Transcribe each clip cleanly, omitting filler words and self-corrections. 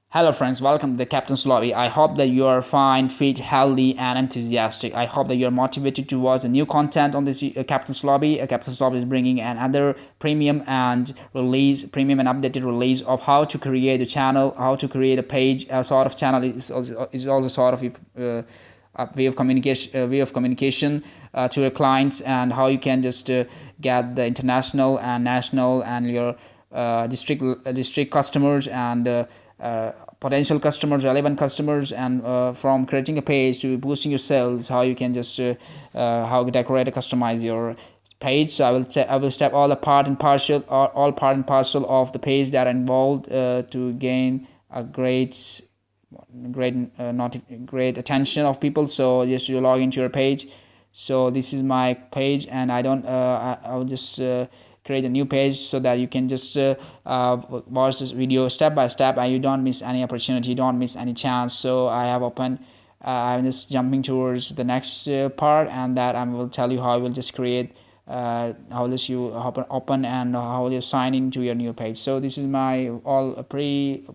Hello friends, welcome to the Captain's Lobby. I hope that you are fine, fit, healthy and enthusiastic. I hope that you are motivated towards the new content on this Captain's Lobby. Captain's Lobby is bringing another premium and updated release of how to create a channel, how to create a page. A sort of channel is also sort of a way of communication to your clients, and how you can just get the international and national and your district customers and potential customers, relevant customers, and from creating a page to boosting your sales, how you can just how to decorate and customize your page. So I will step all the part and parcel of the page that are involved to gain a great attention of people. So just you log into your page. So this is my page, and I'll just create a new page so that you can just watch this video step by step and you don't miss any opportunity, you don't miss any chance. So I have opened I'm just jumping towards the next part, and that I will tell you how I will just create how this you open and how you sign into your new page. So this is my all pre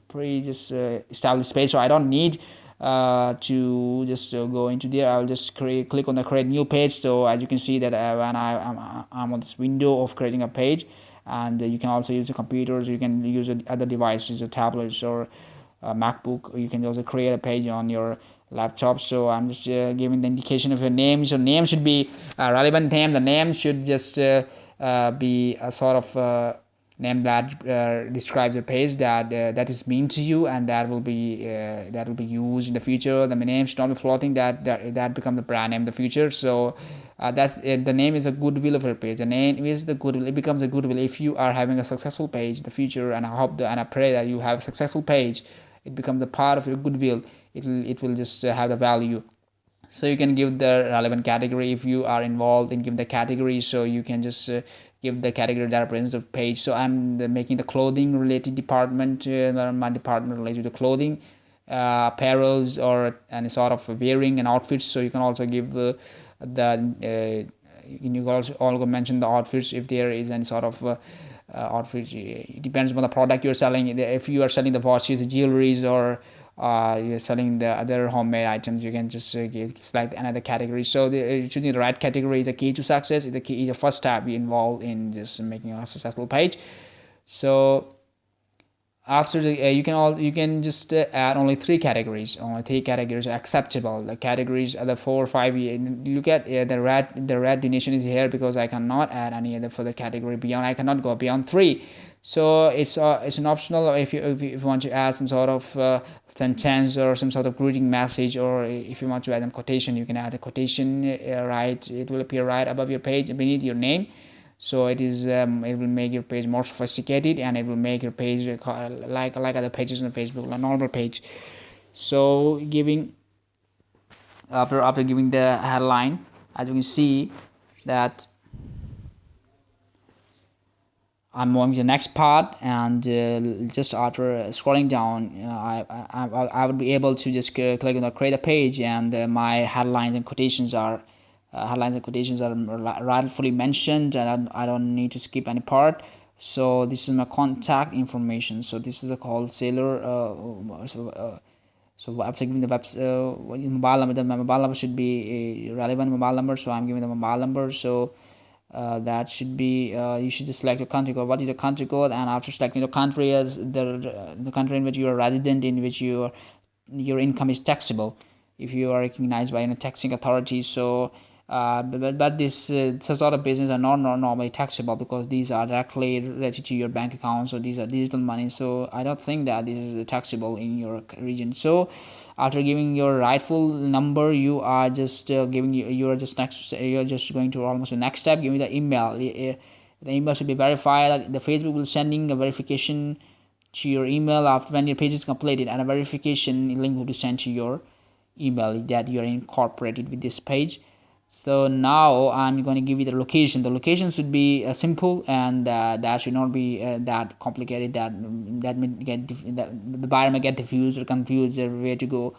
just established page, so I don't need to just go into there. I'll just click on the create new page. So as you can see that when I'm on this window of creating a page, and you can also use the computers, you can use other devices or tablets or MacBook. You can also create a page on your laptop. So I'm just giving the indication of your name. So name should be a relevant name. The name should just be a sort of name that describes the page that is mean to you, and that will be used in the future. The name should not be floating, that become the brand name in the future. So that's it. The name is a goodwill of your page. The name is the goodwill. It becomes a goodwill if you are having a successful page in the future, and I pray that you have a successful page. It becomes a part of your goodwill. It will just have the value. So you can give the relevant category if you are involved in giving the category. So you can just give the category that represents the page. So I'm making the clothing related department, my department related to clothing, apparels, or any sort of wearing and outfits. So you can also give you can also mention the outfits if there is any sort of outfit. It depends on the product you're selling. If you are selling the watches, jewelries, or you're selling the other homemade items, you can just select another category. So choosing the right category is the key to success. Is the first step involved in just making a successful page. So after the you can just add only three categories are acceptable. The categories are the 4 or 5. Look at the red donation is here because I cannot add any other for the category beyond. I cannot go beyond 3. So it's an optional. If you want to add some sort of sentence or some sort of greeting message, or if you want to add a quotation, you can add a quotation. Right, it will appear right above your page beneath your name. So it will make your page more sophisticated, and it will make your page like other pages on Facebook, a normal page. So giving after giving the headline, as you can see that I'm moving to the next part, and just after scrolling down, I would be able to just click on the create a page, and my headlines and quotations are rightfully mentioned, and I don't need to skip any part. So this is my contact information. So this is a wholesaler. So after giving the mobile number, the mobile number should be a relevant mobile number. So I'm giving the mobile number. So that should be you should just select your country code. What is your country code? And after selecting the country as the country in which you are resident, in which your income is taxable, if you are recognized by any taxing authorities. So but this sort of business are not normally taxable, because these are directly related to your bank account. So these are digital money. So I don't think that this is taxable in your region. So after giving your rightful number, you are just you're just going to almost the next step, giving the email. The email should be verified. Like the Facebook will sending a verification to your email after when your page is completed, and a verification link will be sent to your email that you are incorporated with this page. So now I'm going to give you the location. The location should be simple, and that should not be that complicated, that may get that the buyer may get confused or confused where to go.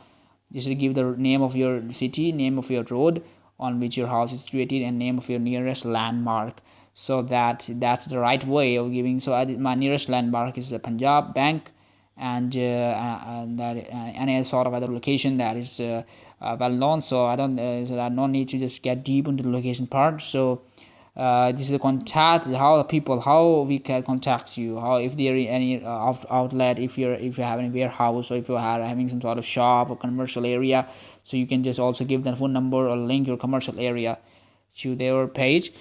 Just to give the name of your city, name of your road on which your house is situated, and name of your nearest landmark. So that's the right way of giving. So my nearest landmark is the Punjab Bank, and that any sort of other location that is well known. So I don't so that no need to just get deep into the location part. So this is a contact, how the people, how we can contact you, how if there is any outlet, if you have any warehouse, or if you are having some sort of shop or commercial area. So you can just also give them phone number or link your commercial area to their page.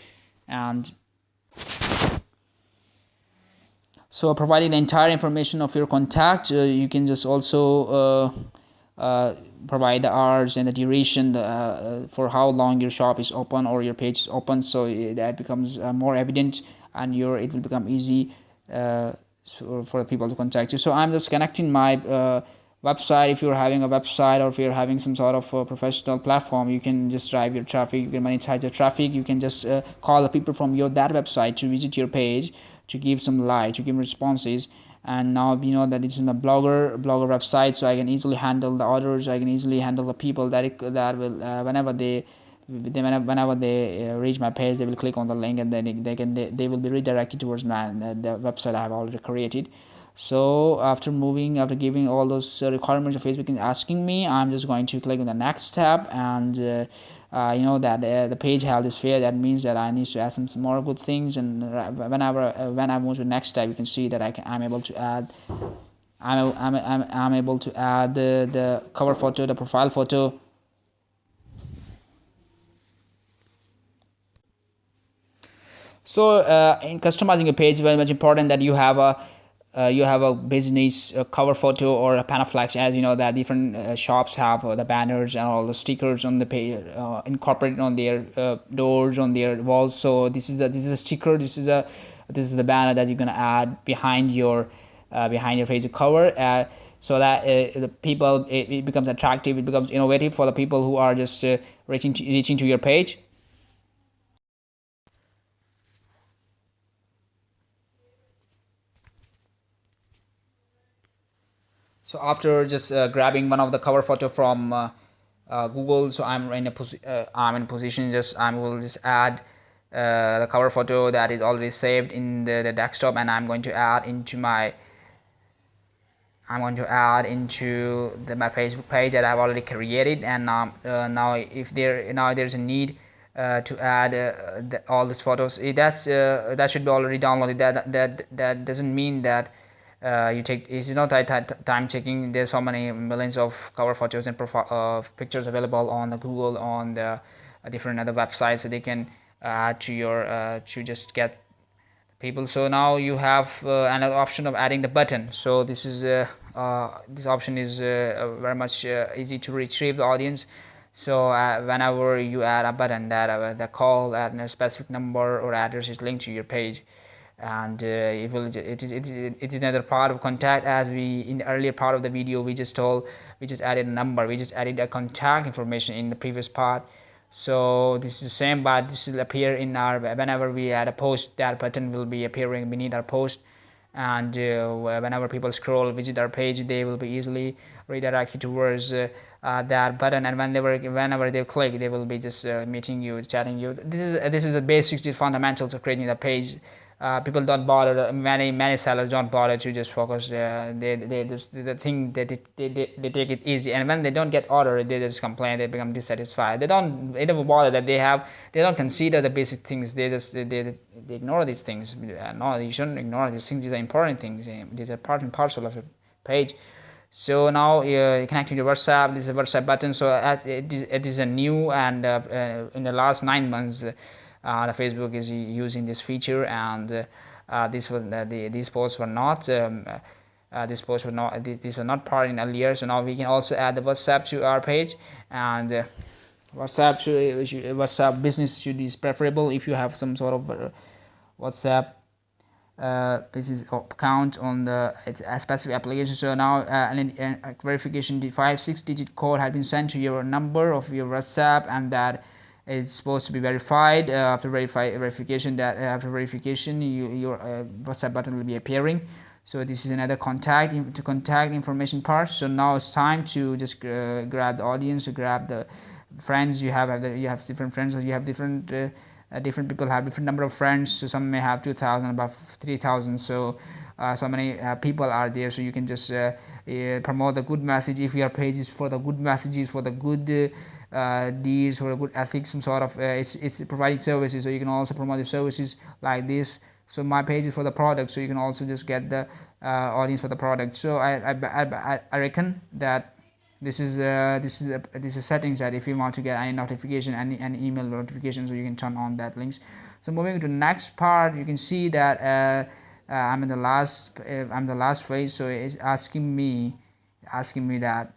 And so providing the entire information of your contact, you can just also provide the hours and the duration, for how long your shop is open or your page is open. So that becomes more evident, and it will become easy for people to contact you. So I'm just connecting my website. If you're having a website, or if you're having some sort of professional platform, you can just drive your traffic, you can monetize your traffic. You can just call the people from that website to visit your page, to give some like, to give responses. And now we know that it's in a blogger website, so I can easily handle the orders, I can easily handle the people that will whenever they reach my page, they will click on the link, and then they will be redirected towards the website I have already created. So after giving all those requirements of Facebook is asking me, I'm just going to click on the next tab. And you know that the page health is fair. That means that I need to add some more good things. And when I move to the next tab, you can see that I'm able to add I'm able to add the cover photo, the profile photo. So in customizing a page, very much important that you have a business cover photo or a panaflex. As you know that different shops have the banners and all the stickers on the page, incorporated on their doors, on their walls. So this is a sticker, this is the banner that you're gonna add behind your Facebook cover, so that the people, it becomes attractive, it becomes innovative for the people who are just reaching to your page. So after just grabbing one of the cover photo from Google, so I'm in a position, just I will just add the cover photo that is already saved in the desktop, and I'm going to add into my my Facebook page that I've already created. And now if there's a need to add all these photos, that should be already downloaded. That doesn't mean that it's not time taking. There's so many millions of cover photos and pictures available on the Google, on the different other websites, so they can add to your to just get people. So now you have another option of adding the button. So this option is very much easy to retrieve the audience. So whenever you add a button that the call at a specific number or address is linked to your page, and it is another part of contact. As we in the earlier part of the video, we just added a number, we just added a contact information in the previous part. So this is the same, but this will appear in our, whenever we add a post, that button will be appearing beneath our post. And whenever people visit our page, they will be easily redirected towards that button. And whenever they click, they will be just meeting you, chatting you. This is the basics, the fundamentals of creating the page. People don't bother, many sellers don't bother to just focus. The thing that they take it easy, and when they don't get order, they just complain, they become dissatisfied. They never bother that they don't consider the basic things. They ignore these things. No, you shouldn't ignore these things. These are important things. These are part and parcel of a page. So now connecting to WhatsApp, this is a WhatsApp button. So it is a new, and in the last 9 months, the Facebook is using this feature. And these posts were not these were not part in earlier. So now we can also add the WhatsApp to our page. And WhatsApp business should be preferable if you have some sort of WhatsApp business account on a specific application. So now a verification, the 5-6-digit code has been sent to your number of your WhatsApp, and that is supposed to be verified. After verification, your WhatsApp button will be appearing. So this is another contact information part. So now it's time to just grab the audience, to grab the friends. You have different friends, or you have different people have different number of friends. So some may have 2,000, about 3,000. So so many people are there, so you can just promote the good message. If your page is for the good messages, for the good deeds, for the good ethics, some sort of it's providing services, so you can also promote the services like this. So my page is for the product, so you can also just get the audience for the product. So I reckon that this is settings that if you want to get any notification, any email notification, so you can turn on that links. So moving to the next part, you can see that I'm in the last phase. So it's asking me that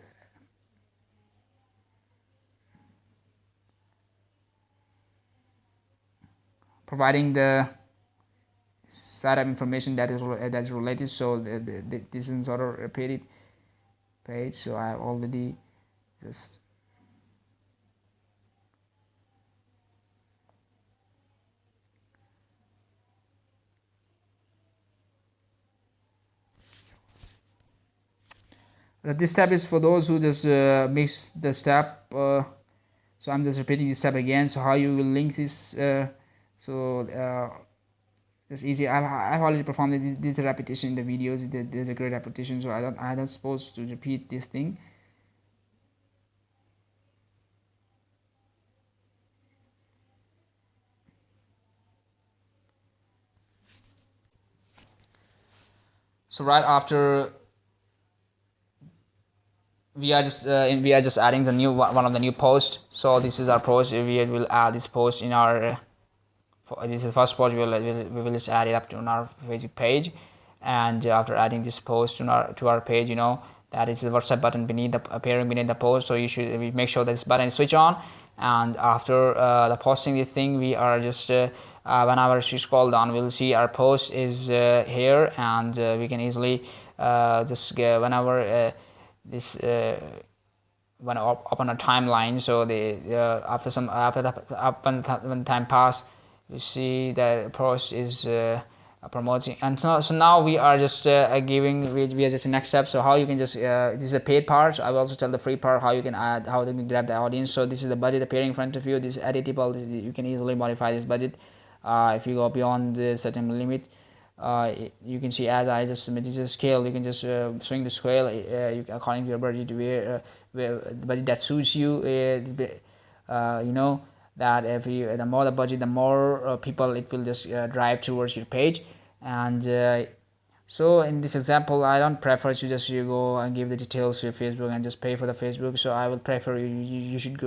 providing the startup information that is related. So this is sort of repeated page. So I have already just this step is for those who just miss the step. So I'm just repeating this step again. So how you will link this? It's easy. I've already performed this repetition in the videos. There's a great repetition, so I don't supposed to repeat this thing. So right after we are just adding the new one of the new post. So this is our post. We will add this post in our this is the first post. We will just add it up to our Facebook page, and after adding this post to our page, you know that is the WhatsApp button appearing beneath the post. So we make sure that this button is switch on, and after the posting this thing, we are just whenever we scroll down, we'll see our post is here, and we can easily just whenever this when open a timeline. So when time pass, you see that post is promoting, and so now we are just giving we are just the next step. So how you can just this is the paid part. So I will also tell the free part how you can add, how you can grab the audience. So this is the budget appearing in front of you. This is editable. You can easily modify this budget if you go beyond the certain limit. You can see as I just submitted the scale, you can just swing the scale according to your budget, where the budget that suits you. You know that if you the more the budget, the more people it will just drive towards your page. And so in this example, I don't prefer to just you go and give the details to your Facebook and just pay for the Facebook. So I will prefer you should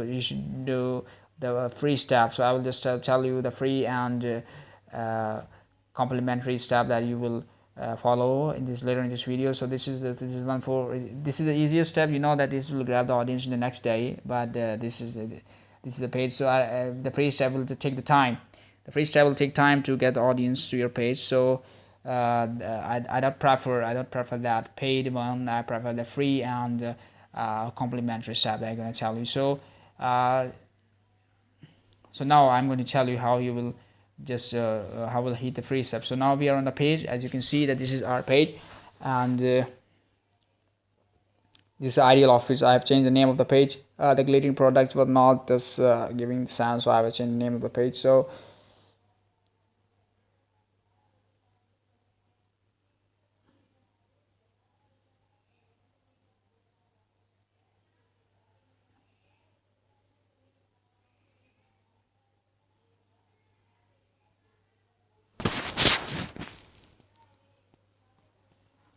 do the free step. So I will just tell you the free and complimentary step that you will follow in this later in this video. So this is the easiest step. You know that this will grab the audience in the next day, but this is the page. So the free step will take the time. The free step will take time to get the audience to your page. So I don't prefer that paid one. I prefer the free and complimentary step that I'm going to tell you. So so now I'm going to tell you how you will just how we'll hit the free step. So now we are on the page. As you can see that this is our page, and this is ideal office. I have changed the name of the page. The glittering products were not just giving the sound, so I have changed the name of the page. So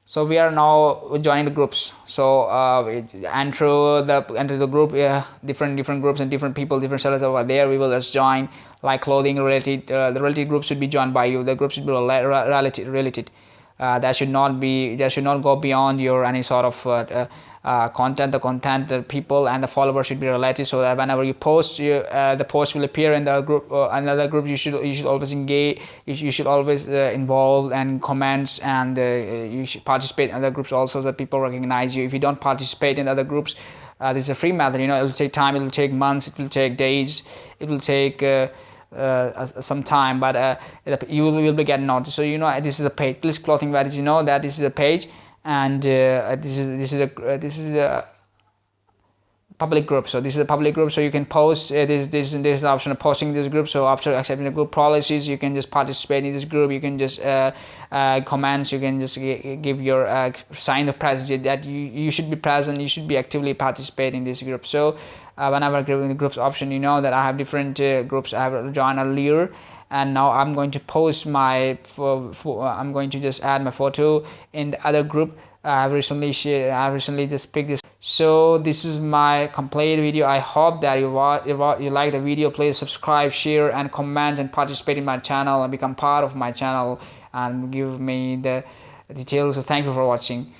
so we are now joining the groups. So enter the group, different groups and different people, different sellers over there. We will just join, like clothing related. The related group should be joined by you. The group should be related. That should not go beyond your any sort of content. The content, the people and the followers should be related, so that whenever you post, the post will appear in the group. Another group, you should always engage. You should always involve and comments, and you should participate in other groups also, so that people recognize you. If you don't participate in other groups, this is a free method. You know, it will take time. It will take months. It will take days. It will take some time, but you will be getting noticed. So you know this is a page. Please clothing varieties. You know that this is a page, and this is a public group. So this is a public group, so you can post this the option of posting this group. So after accepting the group policies, you can just participate in this group. You can just comments, you can just give your sign of presence that you should be present, you should be actively participate in this group. So whenever giving the groups option, you know that I have different groups I have joined earlier, and now I'm going to post my I'm going to just add my photo in the other group. I recently just picked this. So this is my complete video. I hope that you like the video. Please subscribe, share, and comment, and participate in my channel and become part of my channel and give me the details. So thank you for watching.